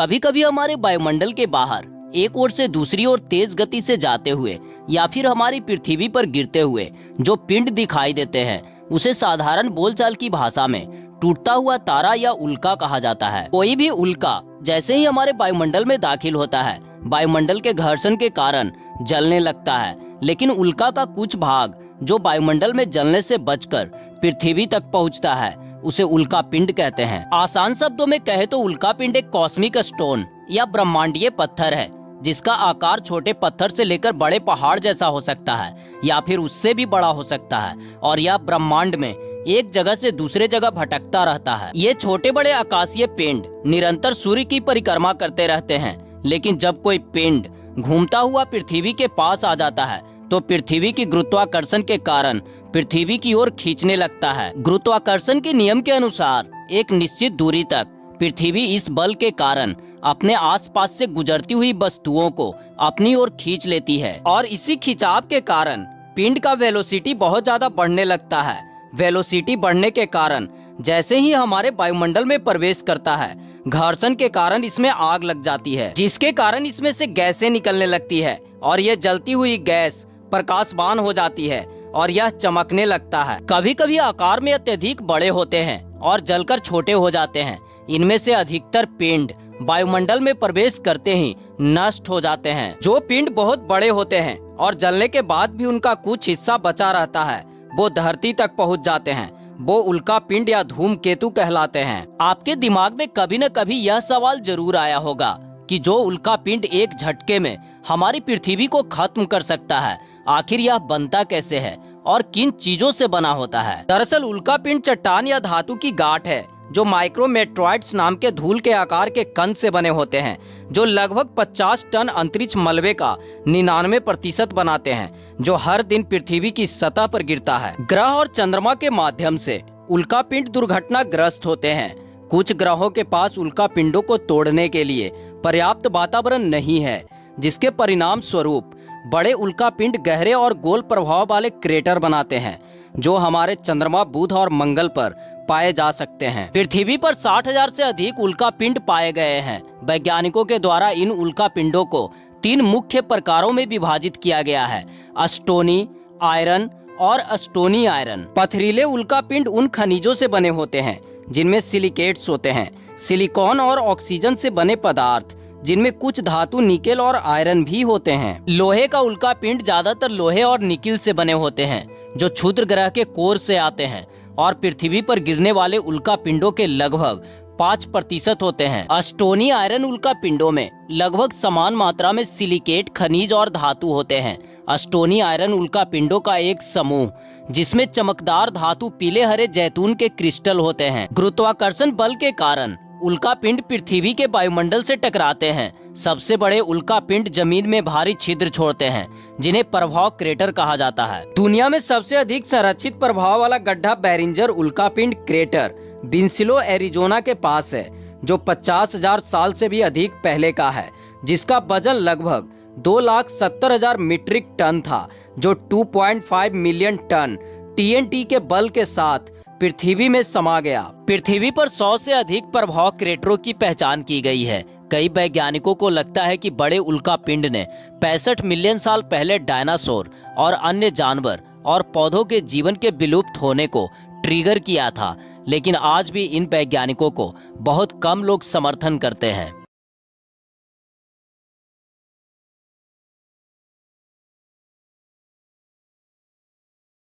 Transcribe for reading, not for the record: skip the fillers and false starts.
कभी कभी हमारे वायुमंडल के बाहर एक ओर से दूसरी ओर तेज गति से जाते हुए या फिर हमारी पृथ्वी पर गिरते हुए जो पिंड दिखाई देते हैं उसे साधारण बोलचाल की भाषा में टूटता हुआ तारा या उल्का कहा जाता है। कोई भी उल्का जैसे ही हमारे वायुमंडल में दाखिल होता है वायुमंडल के घर्षण के कारण जलने लगता है, लेकिन उल्का का कुछ भाग जो वायुमंडल में जलने से बचकर पृथ्वी तक पहुंचता है उसे उल्का पिंड कहते हैं। आसान शब्दों में कहे तो उल्का पिंड एक कॉस्मिक स्टोन या ब्रह्मांडीय पत्थर है जिसका आकार छोटे पत्थर से लेकर बड़े पहाड़ जैसा हो सकता है या फिर उससे भी बड़ा हो सकता है और यह ब्रह्मांड में एक जगह से दूसरे जगह भटकता रहता है। ये छोटे बड़े आकाशीय पिंड निरंतर सूर्य की परिक्रमा करते रहते हैं, लेकिन जब कोई पिंड घूमता हुआ पृथ्वी के पास आ जाता है तो पृथ्वी की गुरुत्वाकर्षण के कारण पृथ्वी की ओर खींचने लगता है। गुरुत्वाकर्षण के नियम के अनुसार एक निश्चित दूरी तक पृथ्वी इस बल के कारण अपने आसपास से गुजरती हुई वस्तुओं को अपनी ओर खींच लेती है और इसी खिंचाव के कारण पिंड का वेलोसिटी बहुत ज्यादा बढ़ने लगता है। वेलोसिटी बढ़ने के कारण जैसे ही हमारे वायुमंडल में प्रवेश करता है घर्षण के कारण इसमें आग लग जाती है, जिसके कारण इसमें से गैसें निकलने लगती है और यह जलती हुई गैस प्रकाशवान हो जाती है और यह चमकने लगता है। कभी कभी आकार में अत्यधिक बड़े होते हैं और जलकर छोटे हो जाते हैं। इनमें से अधिकतर पिंड वायुमंडल में प्रवेश करते ही नष्ट हो जाते हैं। जो पिंड बहुत बड़े होते हैं और जलने के बाद भी उनका कुछ हिस्सा बचा रहता है वो धरती तक पहुंच जाते हैं, वो उल्का पिंड या धूमकेतु कहलाते हैं। आपके दिमाग में कभी न कभी यह सवाल जरूर आया होगा कि जो उल्का पिंड एक झटके में हमारी पृथ्वी को खत्म कर सकता है आखिर यह बनता कैसे है और किन चीजों से बना होता है। दरअसल उल्का पिंड चट्टान या धातु की गांठ है जो माइक्रोमेट्रॉइड्स नाम के धूल के आकार के कण से बने होते हैं जो लगभग 50 टन अंतरिक्ष मलबे का 99% बनाते हैं जो हर दिन पृथ्वी की सतह पर गिरता है। ग्रह और चंद्रमा के माध्यम से उल्का पिंड दुर्घटनाग्रस्त होते हैं। कुछ ग्रहों के पास उल्का पिंडों को तोड़ने के लिए पर्याप्त वातावरण नहीं है, जिसके परिणाम स्वरूप बड़े उल्का पिंड गहरे और गोल प्रभाव वाले क्रेटर बनाते हैं जो हमारे चंद्रमा, बुध और मंगल पर पाए जा सकते हैं। पृथ्वी पर 60,000 से अधिक उल्का पिंड पाए गए हैं। वैज्ञानिकों के द्वारा इन उल्का पिंडों को 3 मुख्य प्रकारों में विभाजित किया गया है, स्टोनी आयरन और स्टोनी आयरन। पथरीले उल्का पिंड उन खनिजों से बने होते हैं जिनमें सिलिकेट्स होते हैं, सिलिकॉन और ऑक्सीजन से बने पदार्थ जिनमें कुछ धातु निकेल और आयरन भी होते हैं। लोहे का उल्का पिंड ज्यादातर लोहे और निकिल से बने होते हैं जो क्षुद्र ग्रह के कोर से आते हैं और पृथ्वी पर गिरने वाले उल्का पिंडों के लगभग 5% होते हैं। स्टोनी आयरन उल्का पिंडों में लगभग समान मात्रा में सिलिकेट, खनिज और धातु होते हैं। स्टोनी आयरन उल्का पिंडों का एक समूह जिसमें चमकदार धातु पीले हरे जैतून के क्रिस्टल होते हैं। गुरुत्वाकर्षण बल के कारण उल्का पिंड पृथ्वी के वायुमंडल से टकराते हैं। सबसे बड़े उल्का पिंड जमीन में भारी छिद्र छोड़ते हैं जिन्हें प्रभाव क्रेटर कहा जाता है। दुनिया में सबसे अधिक संरक्षित प्रभाव वाला गड्ढा बैरिंजर उल्का पिंड क्रेटर विंसिलो एरिजोना के पास है जो 50,000 साल से भी अधिक पहले का है, जिसका वजन लगभग 2,70,000 मीट्रिक टन था जो 2.5 मिलियन टन TNT के बल के साथ पृथ्वी में समा गया। पृथ्वी पर 100 से अधिक प्रभाव क्रेटरों की पहचान की गई है। कई वैज्ञानिकों को लगता है कि बड़े उल्का पिंड ने 65 मिलियन साल पहले डायनासोर और अन्य जानवर और पौधों के जीवन के विलुप्त होने को ट्रिगर किया था, लेकिन आज भी इन वैज्ञानिकों को बहुत कम लोग समर्थन करते हैं।